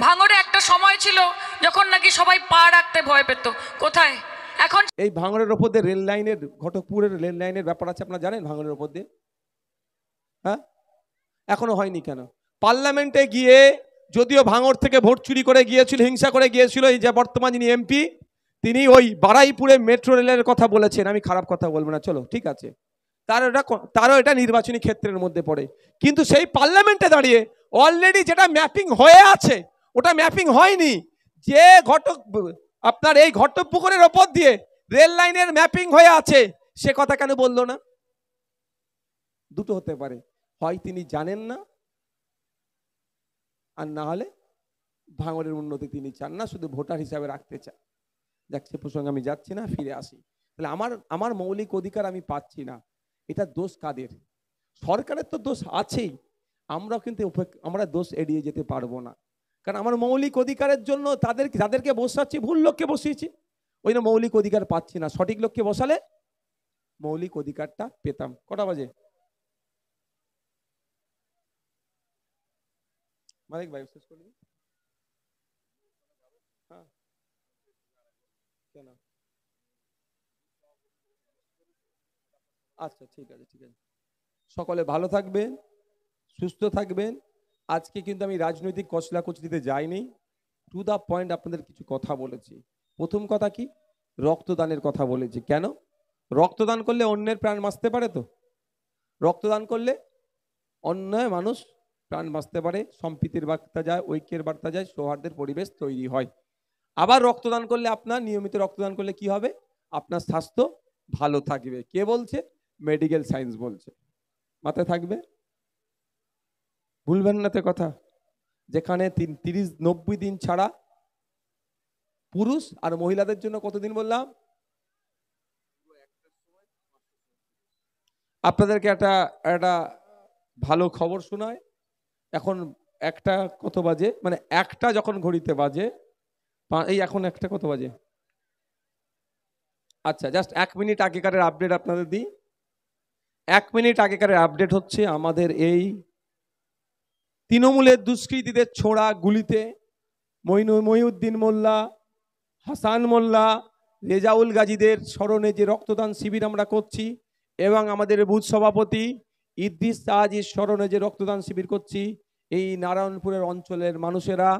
ভাঙড়ে একটা সময় ছিল যখন নাকি সবাই পা রাখতে ভয় পেত, কোথায় এখন? এই ভাঙড়ের ওপর দিয়ে রেল লাইনের, ঘটকপুরের রেল লাইনের ব্যাপার আছে, আপনারা জানেন ভাঙড়ের ওপর দিয়ে? হ্যাঁ, এখনো হয়নি কেন? পার্লামেন্টে গিয়ে, যদিও ভাঙড় থেকে ভোট চুরি করে গিয়েছিল, হিংসা করে গিয়েছিল, এই যে বর্তমান যিনি এমপি, তিনি ওই বারাইপুরে মেট্রো রেলের কথা বলেছেন। আমি খারাপ কথা বলবো না, চলো ঠিক আছে, তারও এটা নির্বাচনী ক্ষেত্রের মধ্যে পড়ে। কিন্তু সেই পার্লামেন্টে দাঁড়িয়ে অলরেডি যেটা ম্যাপিং হয়ে আছে, ওটা ম্যাপিং হয়নি। যে আপনার এই ঘটকপুকুরের ওপর দিয়ে রেল লাইনের ম্যাপিং হয়ে আছে, সে কথা কেন বললো না? দুটো হতে পারে, হয় তিনি জানেন না, আর না হলে ভাঙড়ের উন্নতি তিনি চান না, শুধু ভোটার হিসাবে রাখতে চান। যাক, সে প্রসঙ্গে আমি যাচ্ছি না, ফিরে আসি। তাহলে আমার মৌলিক অধিকার আমি পাচ্ছি না, এটা দোষ কাদের? সরকারের তো দোষ আছেই, আমরা কিন্তু আমরা দোষ এড়িয়ে যেতে পারবো না। কারণ আমার মৌলিক অধিকারের জন্য যাদেরকে বসাচ্ছি, ভুল লোককে বসিয়েছি, ওই না মৌলিক অধিকার পাচ্ছি না। সঠিক লোককে বসালে মৌলিক অধিকারটা পেতাম। কটা বাজে? মালিক ভাই শেষ করে দিন। হ্যাঁ, কেন? আচ্ছা, ঠিক আছে, ঠিক আছে। সকলে ভালো থাকবেন, সুস্থ থাকবেন। আজকে কিন্তু আমি রাজনৈতিক কচলাকচলিতে যাইনি, টু দা পয়েন্ট আপনাদের কিছু কথা বলেছি। প্রথম কথা কি? রক্তদানের কথা বলেছি। কেন? রক্তদান করলে অন্যের প্রাণ বাঁচতে পারে। তো রক্তদান করলে অন্য মানুষ প্রাণ বাঁচতে পারে, সম্প্রীতির বার্তা যায়, ঐক্যের বার্তা যায়, সৌহার্দ্যের পরিবেশ তৈরি হয়। আবার রক্তদান করলে, আপনার নিয়মিত রক্তদান করলে কি হবে? আপনার স্বাস্থ্য ভালো থাকবে। কে বলছে? মেডিকেল সায়েন্স বলছে। মাথায় থাকবে, ভুলবেন না তো কথা। যেখানে 30-90 দিন ছাড়া পুরুষ আর মহিলাদের জন্য কতদিন বললাম? আপনাদেরকে একটা ভালো খবর শোনায়। এখন একটা কত বাজে, মানে একটা যখন ঘড়িতে বাজে, এই এখন একটা কত বাজে? আচ্ছা, জাস্ট 1 মিনিট আগেকারের আপডেট আপনাদের দিই। 1 মিনিট আগেকারের আপডেট হচ্ছে, আমাদের এই তৃণমূলের দুষ্কৃতীদের ছোড়া গুলিতে মহিউদ্দিন মোল্লা, হাসান মোল্লা, রেজাউল গাজীদের স্মরণে যে রক্তদান শিবির আমরা করছি, এবং আমাদের বুথ সভাপতি ইদ্রিস সাহাজির স্মরণে যে রক্তদান শিবির করছি, এই নারায়ণপুরের অঞ্চলের মানুষেরা,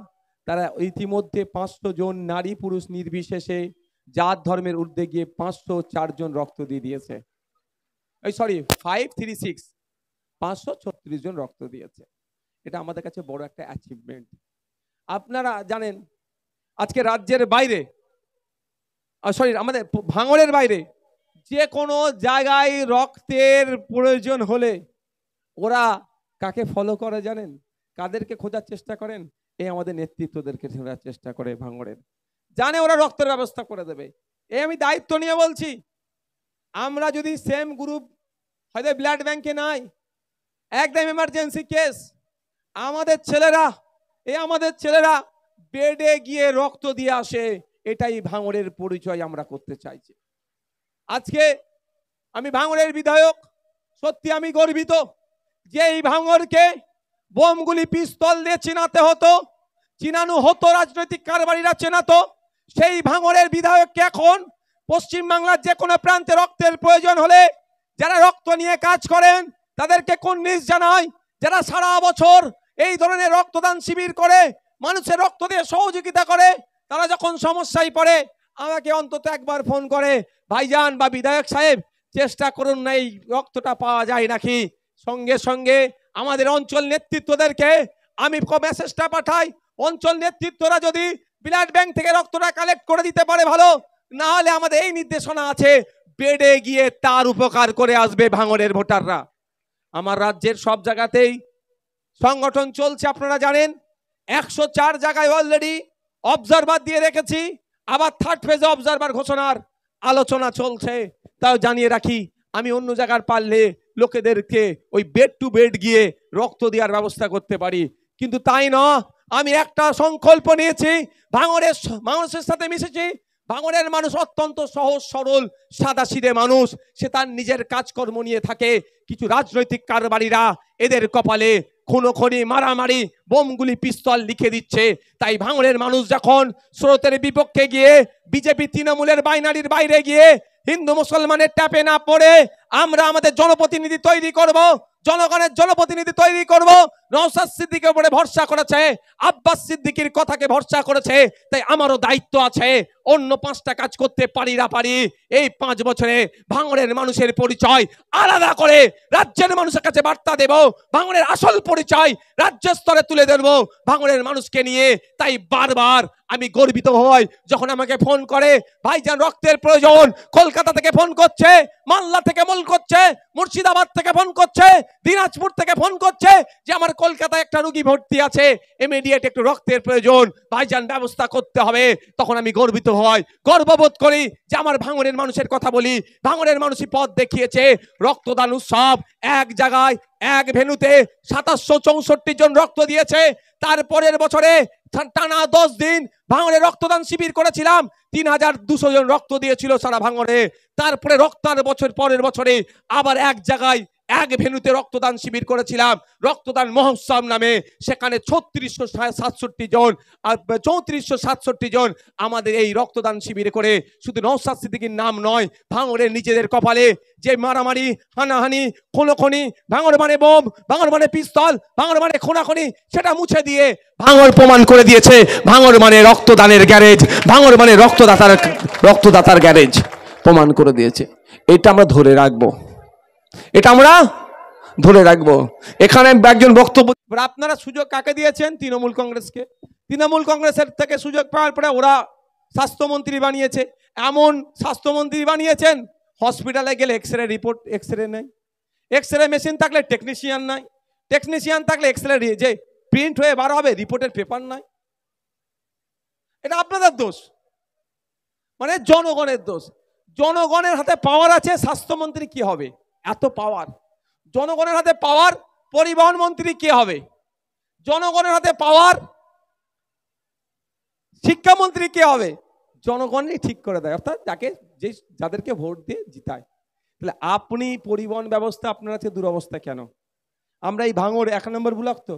তারা ইতিমধ্যে 500 জন নারী পুরুষ নির্বিশেষে জাত ধর্মের ঊর্ধ্বে গিয়ে 504 জন রক্ত দিয়ে দিয়েছে। 536 জন রক্ত দিয়েছে। এটা আমাদের কাছে বড় একটা অ্যাচিভমেন্ট। আপনারা জানেন, আজকে রাজ্যের বাইরে, আমাদের ভাঙড়ের বাইরে যে কোনো জায়গায় রক্তের প্রয়োজন হলে ওরা কাকে ফলো করে জানেন? কাদেরকে খোঁজার চেষ্টা করেন? এই আমাদের নেতৃত্বদেরকে খোঁজার চেষ্টা করে ভাঙড়ের। জানে ওরা রক্তের ব্যবস্থা করে দেবে। এই আমি দায়িত্ব নিয়ে বলছি, আমরা যদি সেম গ্রুপ হয়তো ব্লাড ব্যাংকে নাই, একদম এমার্জেন্সি কেস, আমাদের ছেলেরা বেডে গিয়ে রক্ত দিয়ে আসে। এটাই ভাঙড়ের পরিচয় আমরা করতে চাইছি। আজকে আমি ভাঙড়ের বিধায়ক, সত্যি আমি গর্বিত যে এই ভাঙড়কে বোমগুলি পিস্তল দিয়ে চিনানো হতো, রাজনৈতিক কারবারিরা চেনাতো। সেই ভাঙড়ের বিধায়ককে এখন পশ্চিমবাংলার যে কোনো প্রান্তে রক্তের প্রয়োজন হলে যারা রক্ত নিয়ে কাজ করেন তাদেরকে কুর্নিশ জানাই। যারা সারা বছর এই ধরনের রক্তদান শিবির করে মানুষের রক্ত দিয়ে সহযোগিতা করে, তারা যখন সমস্যায় পড়ে আমাকে অন্তত একবার ফোন করে, ভাইজান বা বিধায়ক সাহেব চেষ্টা করুন না এই রক্তটা পাওয়া যায় নাকি। সঙ্গে সঙ্গে আমাদের অঞ্চল নেতৃত্বদেরকে আমি মেসেজটা পাঠাই, অঞ্চল নেতৃত্বরা যদি ব্লাড ব্যাংক থেকে রক্তটা কালেক্ট করে দিতে পারে ভালো, না হলে আমাদের এই নির্দেশনা আছে, বেডে গিয়ে তার উপকার করে আসবে ভাঙড়ের ভোটাররা। আমার রাজ্যের সব জায়গাতেই সংগঠন চলছে, আপনারা জানেন। 104 জায়গায় অলরেডি অবজারভার দিয়ে রেখেছি, আবার 3rd ফেজে অবজারভার ঘোষণার আলোচনা চলছে। তাও জানিয়ে রাখি, আমি অন্য জায়গার পারলে লোকেদেরকে ওই বেড টু বেড গিয়ে রক্ত দেওয়ার ব্যবস্থা করতে পারি, কিন্তু তাই না। আমি একটা সংকল্প নিয়েছি, ভাঙড়ের মানুষের সাথে মিশেছি। ভাঙড়ের মানুষ অত্যন্ত সহজ সরল সাদাসিধে মানুষ, সে তার নিজের কাজকর্ম নিয়ে থাকে। কিছু রাজনৈতিক কারবারিরা এদের কপালে খুনোখুনি, মারামারি, বোমগুলি, পিস্তল লিখে দিচ্ছে। তাই ভাঙড়ের মানুষ যখন স্রোতের বিপক্ষে গিয়ে বিজেপি তৃণমূলের বাইনারির বাইরে গিয়ে হিন্দু মুসলমানের ট্যাপে না পড়ে আমরা আমাদের জনপ্রতিনিধি তৈরি করব, জনগণের জনপ্রতিনিধি তৈরি করব। নওশাদ সিদ্দিকের উপরে ভরসা করেছে, আব্বাস সিদ্দিকীর কথাকে ভরসা করেছে, তাই আমারও দায়িত্ব আছে। অন্য 5টা কাজ করতে পারি না পারি, এই 5 বছরে ভাঙড়ের মানুষের পরিচয় আলাদা করে রাজ্যের মানুষের কাছে বার্তা দেব, ভাঙড়ের আসল পরিচয় রাজ্য স্তরে তুলে ধরবো ভাঙড়ের মানুষকে নিয়ে। তাই বারবার আমি গর্বিত হই যখন আমাকে ফোন করে, ভাইজান রক্তের প্রয়োজন, কলকাতা থেকে ফোন করছে, মালদা থেকে ফোন করছে, মুর্শিদাবাদ থেকে ফোন করছে, দিনাজপুর থেকে ফোন করছে যে আমার কলকাতায় একটা রোগী ভর্তি আছে, ইমিডিয়েট একটু রক্তের প্রয়োজন, ভাইজান ব্যবস্থা করতে হবে। তখন আমি গর্বিত হই, গর্ববোধ করি যে আমার ভাঙড়ের মানুষের কথা বলি। ভাঙড়ের মানুষই পথ দেখিয়েছে। রক্তদান উৎসব এক জায়গায় এক ভেন্যুতে 2764 জন রক্ত দিয়েছে। তারপরের বছরে টানা 10 দিন ভাঙড়ে রক্তদান শিবির করেছিলাম, 3200 জন রক্ত দিয়েছিল সারা ভাঙড়ে। তারপরে রক্তার বছর পরের বছরে আবার এক জায়গায় এক ভেন্যুতে রক্তদান শিবির করেছিলাম, রক্তদান মহোৎসব নামে। সেখানে 3667 জন আর 3467 জন আমাদের এই রক্তদান শিবির করে শুধু নওশাদ সিদ্দিকীর নাম নয়, ভাঙড়ের নিজেদের কপালে যে মারামারি, হানাহানি, খুনোখুনি, ভাঙড় মানে বোম, ভাঙড় মানে পিস্তল, ভাঙড় মানে খুনাখুনি, সেটা মুছে দিয়ে ভাঙড় প্রমাণ করে দিয়েছে ভাঙড় মানে রক্তদানের গ্যারেজ, ভাঙড় মানে রক্তদাতার গ্যারেজ প্রমাণ করে দিয়েছে। এটা আমরা ধরে রাখবো, এটা আমরা ধরে রাখবো। এখানে একজন বক্তব্য, আপনারা সুযোগ কাকে দিয়েছেন? তৃণমূল কংগ্রেসকে। তৃণমূল কংগ্রেসের থেকে সুযোগ পাওয়ার পরে ওরা স্বাস্থ্যমন্ত্রী বানিয়েছে। এমন স্বাস্থ্যমন্ত্রী বানিয়েছেন, হসপিটালে গেলে এক্সরে রিপোর্ট, এক্সরে নেই, এক্সরে মেশিন থাকলে টেকনিশিয়ান নাই, টেকনিশিয়ান থাকলে এক্সরে যে প্রিন্ট হয়ে বার হবে রিপোর্টের পেপার নাই। এটা আপনাদের দোষ, মানে জনগণের দোষ। জনগণের হাতে পাওয়ার আছে, স্বাস্থ্যমন্ত্রী কি হবে? এত পাওয়ার জনগণের হাতে পাওয়ার, পরিবহন মন্ত্রী কে হবে? জনগণের হাতে পাওয়ার, শিক্ষামন্ত্রী কে হবে? জনগণই ঠিক করে দেয়, অর্থাৎ যাদেরকে ভোট দিয়ে জিতায়। তাহলে আপনি পরিবহন ব্যবস্থা আপনার আছে দুরবস্থা কেন? আমরা এই ভাঙড় 1 নম্বর ব্লক তো